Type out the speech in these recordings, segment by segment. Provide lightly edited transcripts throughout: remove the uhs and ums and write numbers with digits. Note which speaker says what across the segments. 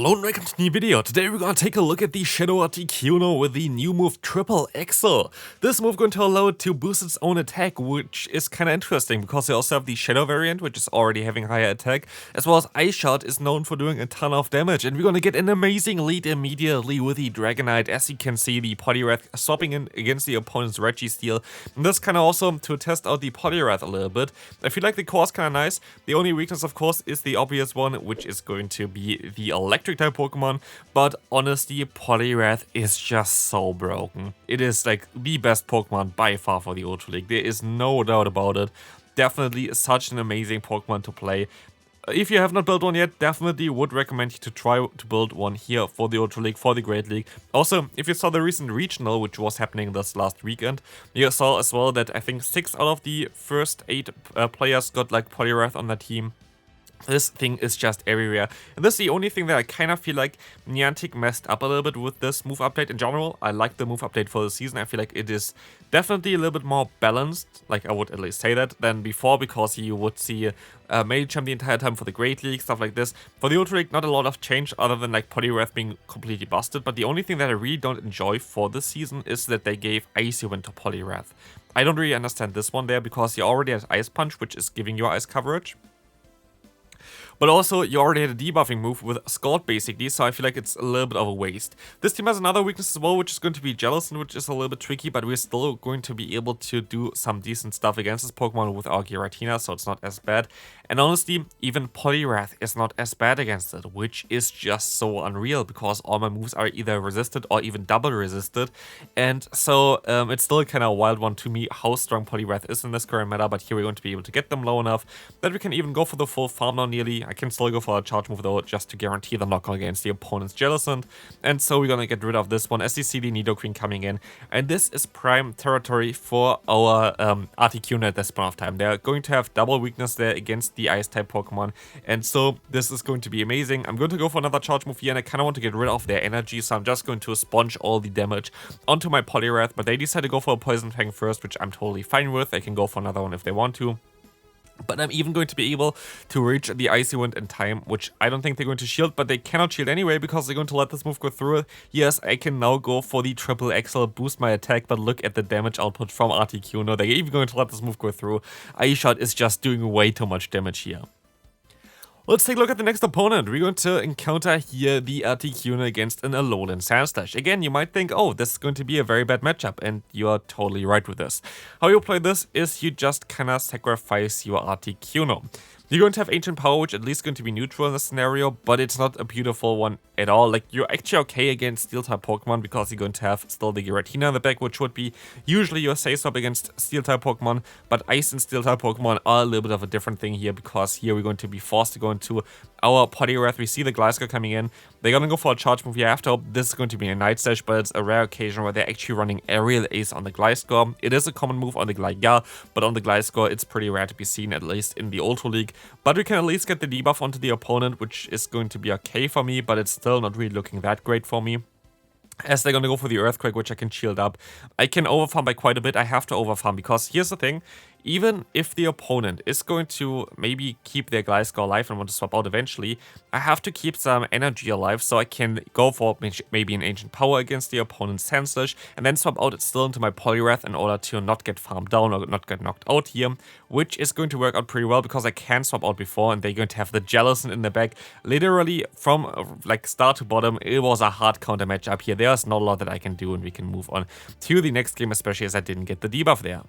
Speaker 1: Hello and welcome to the new video. Today we're gonna take a look at the Shadow Articuno with the new move Triple Axel. This move going to allow it to boost its own attack, which is kinda interesting because you also have the Shadow variant, which is already having higher attack, as well as Ice Shot is known for doing a ton of damage, and we're gonna get an amazing lead immediately with the Dragonite. As you can see, the Poliwrath swapping in against the opponent's Registeel, and this kinda also to test out the Poliwrath a little bit. I feel like the core is kinda nice. The only weakness, of course, is the obvious one, which is going to be the electric type Pokemon, but honestly, Poliwrath is just so broken. It is like the best Pokemon by far for the Ultra League. There is no doubt about it. Definitely such an amazing Pokemon to play. If you have not built one yet, definitely would recommend you to try to build one here for the Ultra League, for the Great League. Also, if you saw the recent regional, which was happening this last weekend, you saw as well that I think 6 out of the first 8 players got like Poliwrath on their team. This thing is just everywhere, and this is the only thing that I kind of feel like Niantic messed up a little bit with this move update in general. I like the move update for the season. I feel like it is definitely a little bit more balanced, like I would at least say that, than before, because you would see Medicham the entire time for the Great League, stuff like this. For the Ultra League, not a lot of change other than like Poliwrath being completely busted, but the only thing that I really don't enjoy for this season is that they gave Icy Wind to Poliwrath. I don't really understand this one there, because you already had Ice Punch, which is giving you ice coverage. But also, you already had a debuffing move with Scald basically, so I feel like it's a little bit of a waste. This team has another weakness as well, which is going to be Jellicent, which is a little bit tricky, but we're still going to be able to do some decent stuff against this Pokemon with our Giratina, so it's not as bad. And honestly, even Poliwrath is not as bad against it, which is just so unreal, because all my moves are either resisted or even double resisted. And so it's still kind of a wild one to me how strong Poliwrath is in this current meta, but here we're going to be able to get them low enough that we can even go for the full farm now nearly. I can still go for a charge move though, just to guarantee the knock against the opponent's Jellicent. And so we're gonna get rid of this one as you see the Nidoqueen coming in. And this is prime territory for our Articuno at this point of time. They're going to have double weakness there against the ice type Pokemon. And so this is going to be amazing. I'm going to go for another charge move here, and I kind of want to get rid of their energy. So I'm just going to sponge all the damage onto my Poliwrath. But they decide to go for a Poison Fang first, which I'm totally fine with. They can go for another one if they want to. But I'm even going to be able to reach the Icy Wind in time, which I don't think they're going to shield, but they cannot shield anyway because they're going to let this move go through it. Yes, I can now go for the Triple Axel, boost my attack, but look at the damage output from Articuno. They're even going to let this move go through. Ice Shot is just doing way too much damage here. Let's take a look at the next opponent. We're going to encounter here the Articuno against an Alolan Sandslash. Again, you might think, oh, this is going to be a very bad matchup, and you are totally right with this. How you play this is you just kinda sacrifice your Articuno. You're going to have Ancient Power, which at least going to be neutral in this scenario, but it's not a beautiful one at all. Like, you're actually okay against Steel-type Pokemon because you're going to have still the Giratina in the back, which would be usually your safe-swap against Steel-type Pokemon, but Ice and Steel-type Pokemon are a little bit of a different thing here, because here we're going to be forced to go into our Poliwrath. We see the Gliscor coming in. They're going to go for a charge move here. I have to hope this is going to be a Night Slash, but it's a rare occasion where they're actually running Aerial Ace on the Gliscor. It is a common move on the Gligar, but on the Gliscor, it's pretty rare to be seen, at least in the Ultra League. But we can at least get the debuff onto the opponent, which is going to be okay for me, but it's still not really looking that great for me. As they're going to go for the Earthquake, which I can shield up. I can overfarm by quite a bit. I have to overfarm because here's the thing. Even if the opponent is going to maybe keep their Gliscor alive and want to swap out eventually, I have to keep some energy alive so I can go for maybe an Ancient Power against the opponent's Sandslash and then swap out it still into my Poliwrath in order to not get farmed down or not get knocked out here, which is going to work out pretty well because I can swap out before and they're going to have the Jellicent in the back. Literally from like start to bottom, it was a hard counter matchup here. There's not a lot that I can do and we can move on to the next game, especially as I didn't get the debuff there.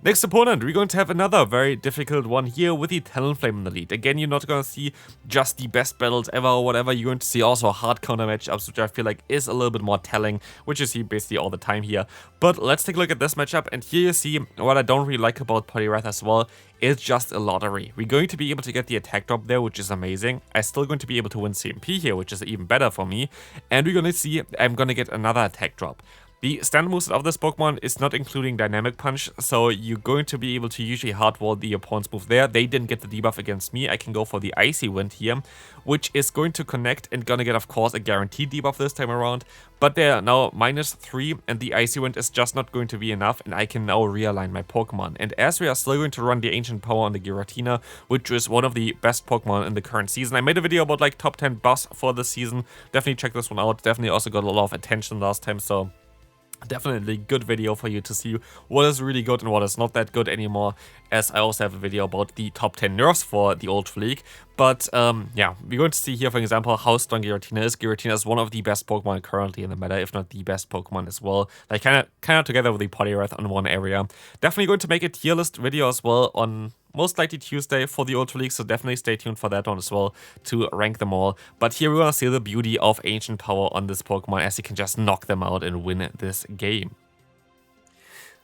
Speaker 1: Next opponent, we're going to have another very difficult one here with the Talonflame in the lead. Again, you're not going to see just the best battles ever or whatever. You're going to see also hard counter matchups, which I feel like is a little bit more telling, which you see basically all the time here. But let's take a look at this matchup, and here you see what I don't really like about Poliwrath as well. It's just a lottery. We're going to be able to get the attack drop there, which is amazing. I'm still going to be able to win CMP here, which is even better for me. And we're going to see I'm going to get another attack drop. The standard moveset of this Pokemon is not including Dynamic Punch, so you're going to be able to usually hardwall the opponent's move there. They didn't get the debuff against me. I can go for the Icy Wind here, which is going to connect and gonna get, of course, a guaranteed debuff this time around. But they're now -3, and the Icy Wind is just not going to be enough, and I can now realign my Pokemon. And as we are still going to run the Ancient Power on the Giratina, which is one of the best Pokemon in the current season. I made a video about like top 10 buffs for the season. Definitely check this one out. Definitely also got a lot of attention last time, so definitely good video for you to see what is really good and what is not that good anymore, as I also have a video about the top 10 nerfs for the old League. But yeah, we're going to see here, for example, how strong Giratina is. Giratina is one of the best Pokemon currently in the meta, if not the best Pokemon as well. Like kind of together with the Poliwrath on one area. Definitely going to make a tier list video as well on most likely Tuesday for the Ultra League, so definitely stay tuned for that one as well to rank them all. But here we want to see the beauty of Ancient Power on this Pokemon, as you can just knock them out and win this game.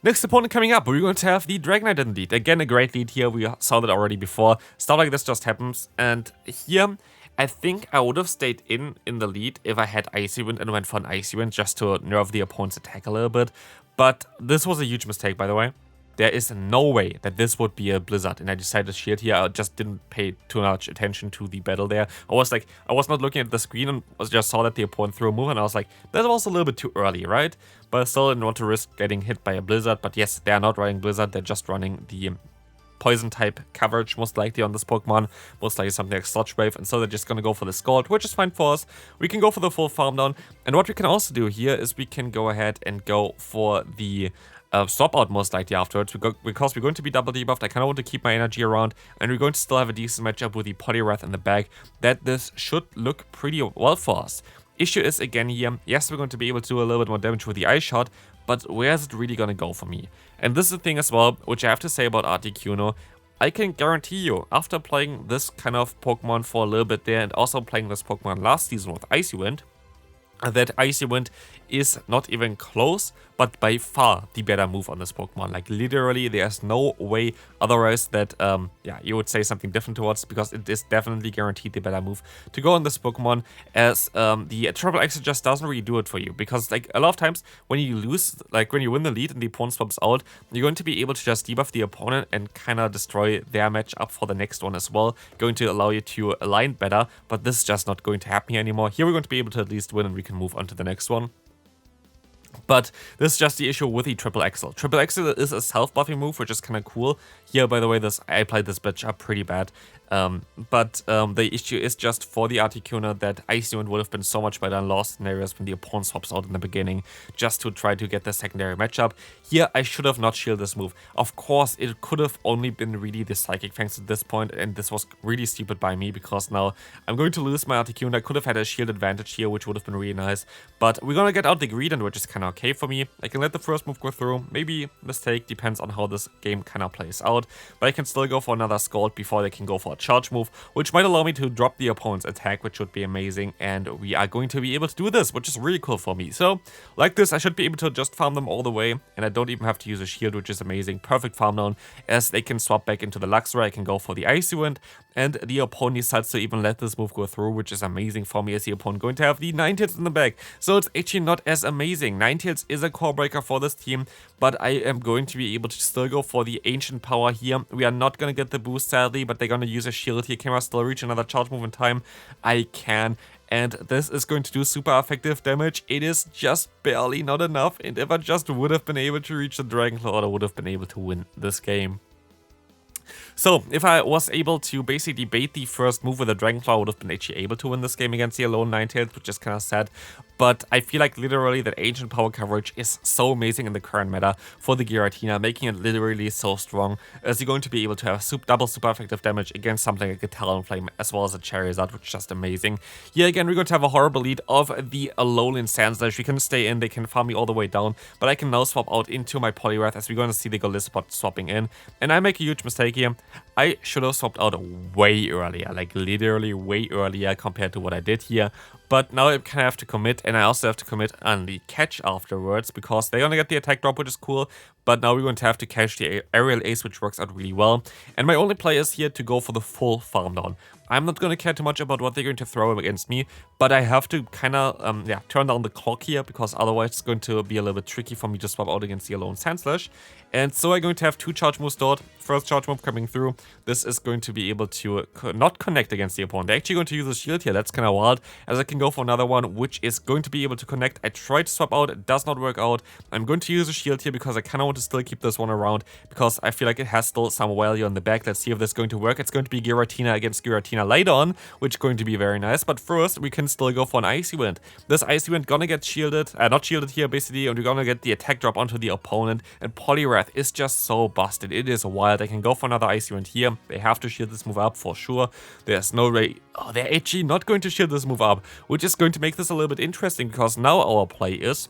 Speaker 1: Next opponent coming up, we're going to have the Dragonite in the lead. Again, a great lead here. We saw that already before. Stuff like this just happens. And here, I think I would have stayed in the lead if I had Icy Wind and went for an Icy Wind just to nerf the opponent's attack a little bit. But this was a huge mistake, by the way. There is no way that this would be a Blizzard, and I decided to shield here. I just didn't pay too much attention to the battle there. I was not looking at the screen and just saw that the opponent threw a move, and I was like, that was a little bit too early, right? But I still didn't want to risk getting hit by a Blizzard. But yes, they are not running Blizzard, they're just running the Poison type coverage, most likely on this Pokemon, most likely something like Sludge Wave, and so they're just gonna go for the Scald, which is fine for us. We can go for the full farm down, and what we can also do here is we can go ahead and go for the swap out most likely afterwards, because we're going to be double debuffed. I kind of want to keep my energy around, and we're going to still have a decent matchup with the Poliwrath in the back, that this should look pretty well for us. Issue is again here, yes, we're going to be able to do a little bit more damage with the Ice Shot, but where is it really going to go for me? And this is the thing as well, which I have to say about Articuno. I can guarantee you, after playing this kind of Pokemon for a little bit there, and also playing this Pokemon last season with Icy Wind, that Icy Wind is not even close, but by far the better move on this Pokemon. Like literally, there's no way otherwise that yeah, you would say something different towards, because it is definitely guaranteed the better move to go on this Pokemon, as the Triple Axel just doesn't really do it for you. Because like a lot of times when you lose, like when you win the lead and the opponent swaps out, you're going to be able to just debuff the opponent and kind of destroy their matchup for the next one as well, going to allow you to align better. But this is just not going to happen here anymore. Here we're going to be able to at least win, and we can move on to the next one. But this is just the issue with the Triple Axel. Triple Axel is a self-buffing move, which is kind of cool. Here, by the way, I played this bitch up pretty bad. But the issue is just for the Articuno that Icy Wind would have been so much better in lost scenarios when the opponent swaps out in the beginning, just to try to get the secondary matchup. Here, I should have not shielded this move. Of course, it could have only been really the Psychic Fangs at this point, and this was really stupid by me, because now I'm going to lose my Articuno. I could have had a shield advantage here, which would have been really nice. But we're gonna get out the Greedent, which is kind of okay for me. I can let the first move go through. Maybe mistake, depends on how this game kind of plays out. But I can still go for another Scald before they can go for a charge move, which might allow me to drop the opponent's attack, which would be amazing. And we are going to be able to do this, which is really cool for me. So like this, I should be able to just farm them all the way, and I don't even have to use a shield, which is amazing. Perfect farm down, as they can swap back into the Luxray. I can go for the Icy Wind, and the opponent decides to even let this move go through, which is amazing for me, as the opponent going to have the Ninetales in the back. So it's actually not as amazing. Ninetales is a core breaker for this team, but I am going to be able to still go for the Ancient Power here. We are not going to get the boost, sadly, but they're going to use a shield here. Can I still reach another charge move in time? I can. And this is going to do super effective damage. It is just barely not enough. And if I just would have been able to reach the Dragonclaw, I would have been able to win this game. So, if I was able to basically bait the first move with a Dragonclaw, I would have been actually able to win this game against the alone Ninetales, which is kind of sad. But I feel like literally that Ancient Power coverage is so amazing in the current meta for the Giratina, making it literally so strong, as you're going to be able to have double super effective damage against something like a Talonflame, as well as a Charizard, which is just amazing. Here again, we're going to have a horrible lead of the Alolan Sandslash. We can stay in, they can farm me all the way down, but I can now swap out into my Poliwrath, as we're going to see the Golisopod swapping in. And I make a huge mistake here. I should have swapped out way earlier, like literally way earlier compared to what I did here. But now I kind of have to commit, and I also have to commit on the catch afterwards, because they only get the attack drop, which is cool. But now we're going to have to catch the Aerial Ace, which works out really well. And my only play is here to go for the full farm down. I'm not going to care too much about what they're going to throw against me, but I have to kind of, turn down the clock here, because otherwise it's going to be a little bit tricky for me to swap out against the alone Sandslash. And so I'm going to have 2 charge moves stored. First charge move coming through. This is going to be able to not connect against the opponent. They're actually going to use a shield here. That's kind of wild, as I can go for another one, which is going to be able to connect. I tried to swap out. It does not work out. I'm going to use a shield here because I kind of want to still keep this one around, because I feel like it has still some value on the back. Let's see if this is going to work. It's going to be Giratina against Giratina later on, which is going to be very nice. But first, we can still go for an Icy Wind. This Icy Wind gonna get shielded, not shielded here basically, and we're gonna get the attack drop onto the opponent. And Poliwrath is just so busted. It is wild. I can go for another Icy Wind here. They have to shield this move up for sure. There's no way. Oh, they're actually not going to shield this move up, which is going to make this a little bit interesting, because now our play is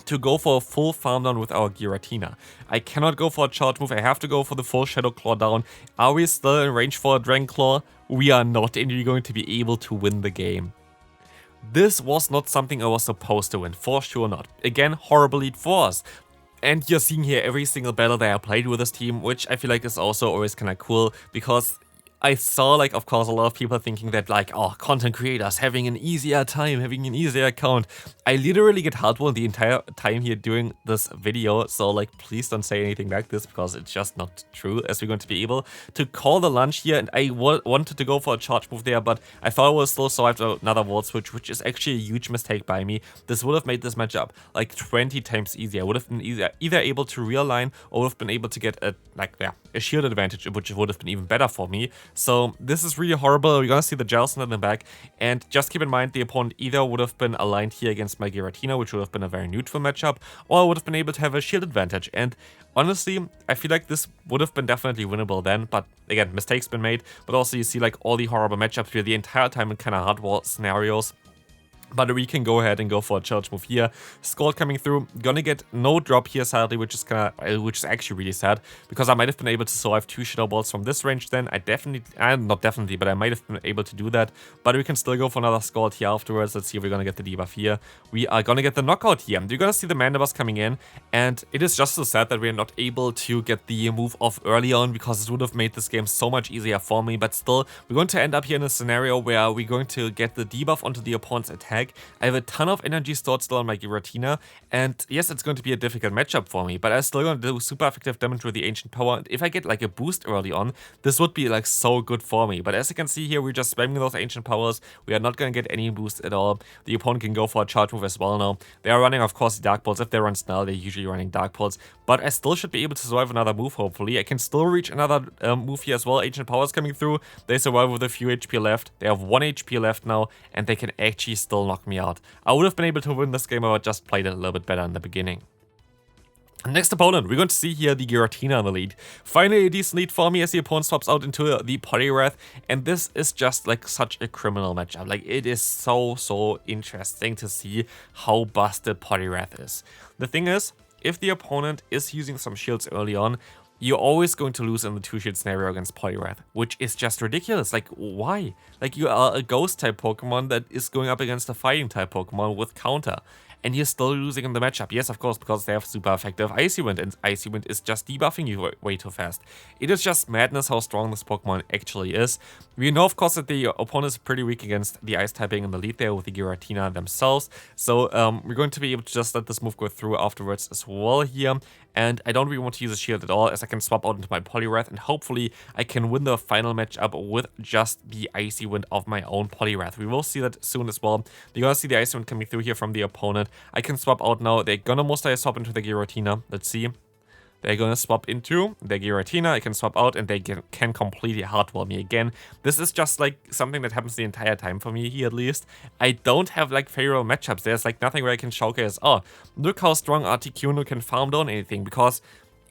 Speaker 1: to go for a full farm down with our Giratina. I cannot go for a charge move. I have to go for the full Shadow Claw down. Are we still in range for a Dragon Claw? We are not, and we're going to be able to win the game. This was not something I was supposed to win, for sure not. Again, horrible lead for us. And you're seeing here every single battle that I played with this team, which I feel like is also always kind of cool, because I saw, like, of course, a lot of people thinking that, like, oh, content creators having an easier time, having an easier account. I literally get hardwon the entire time here doing this video, so, like, please don't say anything like this, because it's just not true, as we're going to be able to call the lunch here. And I wanted to go for a charge move there, but I thought I would still survive another wall switch, which is actually a huge mistake by me. This would have made this matchup, like, 20 times easier. I would have been either able to realign, or would have been able to get a shield advantage, which would have been even better for me. So this is really horrible. We're gonna see the Jelson in the back, and just keep in mind the opponent either would have been aligned here against my Giratina, which would have been a very neutral matchup, or would have been able to have a shield advantage. And honestly, I feel like this would have been definitely winnable then, but again, mistakes been made. But also you see, like, all the horrible matchups here the entire time in kind of hardware scenarios. But we can go ahead and go for a charge move here. Scald coming through. Gonna get no drop here, sadly, which is actually really sad, because I might have been able to survive 2 Shadow Balls from this range then. Not definitely, but I might have been able to do that. But we can still go for another Scald here afterwards. Let's see if we're gonna get the debuff here. We are gonna get the knockout here. You're gonna see the Mandibus coming in, and it is just so sad that we're not able to get the move off early on, because it would have made this game so much easier for me. But still, we're going to end up here in a scenario where we're going to get the debuff onto the opponent's attack. I have a ton of energy stored still on my Giratina, and yes, it's going to be a difficult matchup for me, but I'm still going to do super effective damage with the Ancient Power. And if I get, like, a boost early on, this would be, like, so good for me. But as you can see here, we're just spamming those Ancient Powers. We are not going to get any boost at all. The opponent can go for a charge move as well now. They are running, of course, Dark Pulse. If they run Snarl, they're usually running Dark Pulse, but I still should be able to survive another move, hopefully. I can still reach another move here as well. Ancient Powers coming through. They survive with a few HP left. They have 1 HP left now, and they can actually still knock me out. I would have been able to win this game if I just played it a little bit better in the beginning. Next opponent, we're going to see here the Giratina in the lead. Finally a decent lead for me as the opponent swaps out into the Poliwrath, and this is just, like, such a criminal matchup. Like, it is so interesting to see how busted Poliwrath is. The thing is, if the opponent is using some shields early on, you're always going to lose in the 2-shield scenario against Poliwrath, which is just ridiculous. Like, why? Like, you are a Ghost-type Pokemon that is going up against a Fighting-type Pokemon with counter, and you're still losing in the matchup. Yes, of course, because they have super effective Icy Wind, and Icy Wind is just debuffing you way too fast. It is just madness how strong this Pokemon actually is. We know, of course, that the opponent is pretty weak against the Ice typing in the lead there with the Giratina themselves, so we're going to be able to just let this move go through afterwards as well here. And I don't really want to use a shield at all, as I can swap out into my Poliwrath, and hopefully I can win the final matchup with just the Icy Wind of my own Poliwrath. We will see that soon as well. You're gonna see the Icy Wind coming through here from the opponent. I can swap out now. They're gonna most likely swap into the Giratina. Let's see. They're gonna swap into the Giratina. I can swap out, and they can completely hardwall me again. This is just, like, something that happens the entire time for me here, at least. I don't have, like, favorable matchups. There's, like, nothing where I can showcase, oh, look how strong Articuno can farm down anything, because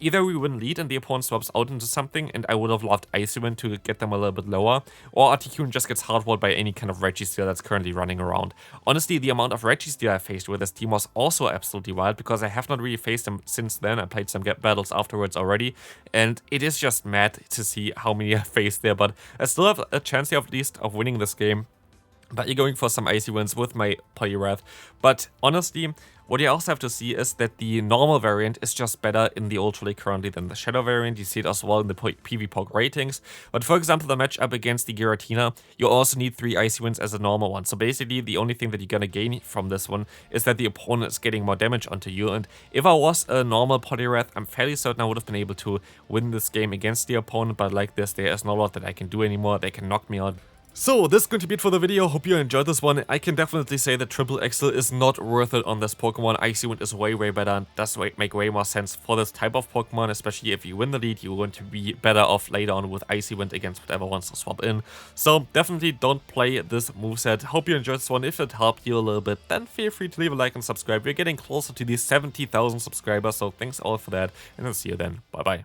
Speaker 1: either we win lead and the opponent swaps out into something, and I would have loved Icy Wind to get them a little bit lower, or Articuno just gets hardwalled by any kind of Registeel that's currently running around. Honestly, the amount of Registeel I faced with this team was also absolutely wild, because I have not really faced them since then. I played some battles afterwards already, and it is just mad to see how many I faced there, but I still have a chance here at least of winning this game. But you're going for some Icy Winds with my Poliwrath. But honestly, what you also have to see is that the normal variant is just better in the Ultra League currently than the Shadow variant. You see it as well in the PvPog ratings. But for example, the matchup against the Giratina, you also need 3 Icy Winds as a normal one. So basically, the only thing that you're gonna gain from this one is that the opponent is getting more damage onto you. And if I was a normal Poliwrath, I'm fairly certain I would have been able to win this game against the opponent. But like this, there is no lot that I can do anymore. They can knock me out. So this is going to be it for the video. Hope you enjoyed this one. I can definitely say that Triple Axel is not worth it on this Pokemon. Icy Wind is way better and does make way more sense for this type of Pokemon, especially if you win the lead. You're going to be better off later on with Icy Wind against whatever wants to swap in. So definitely don't play this moveset. Hope you enjoyed this one. If it helped you a little bit, then feel free to leave a like and subscribe. We're getting closer to the 70,000 subscribers, so thanks all for that, and I'll see you then. Bye bye.